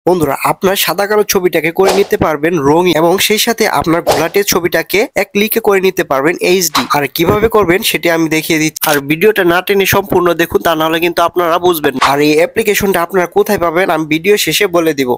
বন্ধুরা আপনার সাদা কালো ছবিটাকে করে নিতে পারবেন রঙিন এবং সেই সাথে আপনার ঘোলাটে ছবিটাকে এক ক্লিকে করে নিতে পারবেন এইচডি। আর কিভাবে করবেন সেটি আমি দেখিয়ে দিচ্ছি, আর ভিডিওটা না টেনে সম্পূর্ণ দেখুন, তা নাহলে কিন্তু আপনারা বুঝবেন। আর এই অ্যাপ্লিকেশনটা আপনারা কোথায় পাবেন আমি ভিডিও শেষে বলে দিব।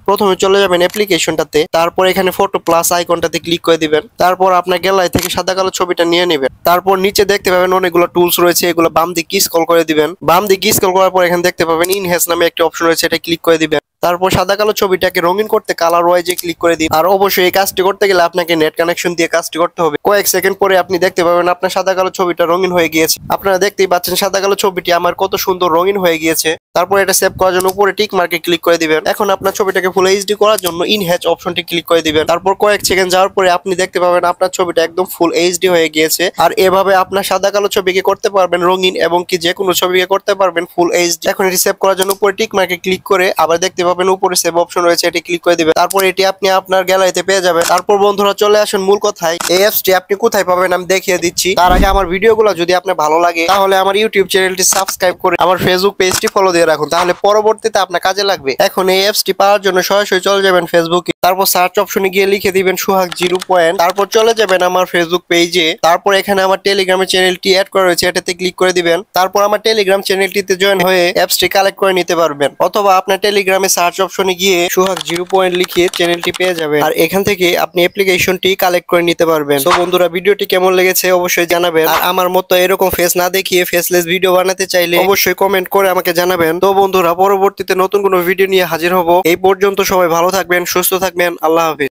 প্রথমে চলে যাবেন অ্যাপ্লিকেশনটাতে, তারপর এখানে ফটো প্লাস আইকনটাতে ক্লিক করে দিবেন। তারপর আপনার গ্যালারি থেকে সাদা কালো ছবিটা নিয়ে নেবেন। তারপর নিচে দেখতে পাবেন অনেকগুলো টুলস রয়েছে, এগুলো বাম দিকে স্ক্রল করে দিবেন। বাম দিকে স্ক্রল করার পর এখানে দেখতে পাবেন ইনহ্যান্স নামে একটা অপশন রয়েছে, এটা ক্লিক করে দিবেন। তারপর সাদা কালো ছবিটাকে রঙিন করতে কালার ওয়াইজে ক্লিক করে দিন। আর অবশ্যই এই কাজটি করতে গেলে আপনাকে নেট কানেকশন দিয়ে কাজটি করতে হবে। কয়েক সেকেন্ড পরে আপনি দেখতে পাবেন আপনার সাদা কালো ছবিটা রঙিন হয়ে গিয়েছে। আপনারা দেখতেই পাচ্ছেন সাদা কালো ছবিটি আমার কত সুন্দর রঙিন হয়ে গিয়েছে। তারপর এটা সেভ করার জন্য উপরে টিক মার্কে ক্লিক করে দিবেন। এখন আপনার ছবিটাকে ফুল এইচডি করার জন্য ইনহ্যান্স অপশনটি ক্লিক করে দিবেন। তারপর কয়েক সেকেন্ড যাওয়ার পরে আপনি দেখতে পাবেন আপনার ছবিটা একদম ফুল এইচডি হয়ে গিয়েছে। আর এভাবে আপনার সাদা কালো ছবিকে করতে পারবেন রঙিন, এবং কি যে কোনো ছবিকে করতে পারবেন ফুল এইচডি। এখন এটি সেভ করার জন্য উপরে টিক মার্কে ক্লিক করে আবার দেখতে পাবেন উপরে সেভ অপশন রয়েছে, এটি ক্লিক করে দিবেন। তারপর এটি আপনি আপনার গ্যালারিতে পেয়ে যাবেন। তারপর বন্ধুরা চলে আসুন মূল কথায়, এই অ্যাপসটি আপনি কোথায় পাবেন আমি দেখিয়ে দিচ্ছি। তার আগে আমার ভিডিওগুলো যদি আপনার ভালো লাগে তাহলে আমার ইউটিউব চ্যানেলটি সাবস্ক্রাইব করে আমার ফেসবুক পেজটি ফলো দিয়ে রাখুন, তাহলে পরবর্তীতে আপনার কাজে লাগবে। এখন এই অ্যাপসটি পাওয়ার জন্য সরাসরি চলে যাবেন ফেসবুকে, তারপর সার্চ অপশনে গিয়ে লিখে দিবেন সোহাগ 0 তারপর চলে যাবেন আমার ফেসবুক পেজে। তারপর এখানে আমার টেলিগ্রামের চ্যানেলটি অ্যাড করা রয়েছে, এটাতে ক্লিক করে দিবেন। তারপর আমার টেলিগ্রাম চ্যানেলটিতে জয়েন হয়ে অ্যাপসটি কালেক্ট করে নিতে পারবেন, অথবা আপনার টেলিগ্রামে সার্চ অপশনে গিয়ে সোহাগ 0 লিখে চ্যানেলটি পেয়ে যাবেন। আর এখান থেকে আপনি অ্যাপ্লিকেশনটি কালেক্ট করে নিতে পারবেন। তো বন্ধুরা ভিডিওটি কেমন লেগেছে অবশ্যই জানাবেন। আর আমার মতো এরকম ফেস না দেখিয়ে ফেসলেস ভিডিও বানাতে চাইলে অবশ্যই কমেন্ট করে আমাকে জানাবেন। তো বন্ধুরা পরবর্তীতে নতুন কোনো ভিডিও নিয়ে হাজির হব। এই পর্যন্ত সবাই ভালো থাকবেন, সুস্থ থাকবেন। আল্লাহ হাফেজ।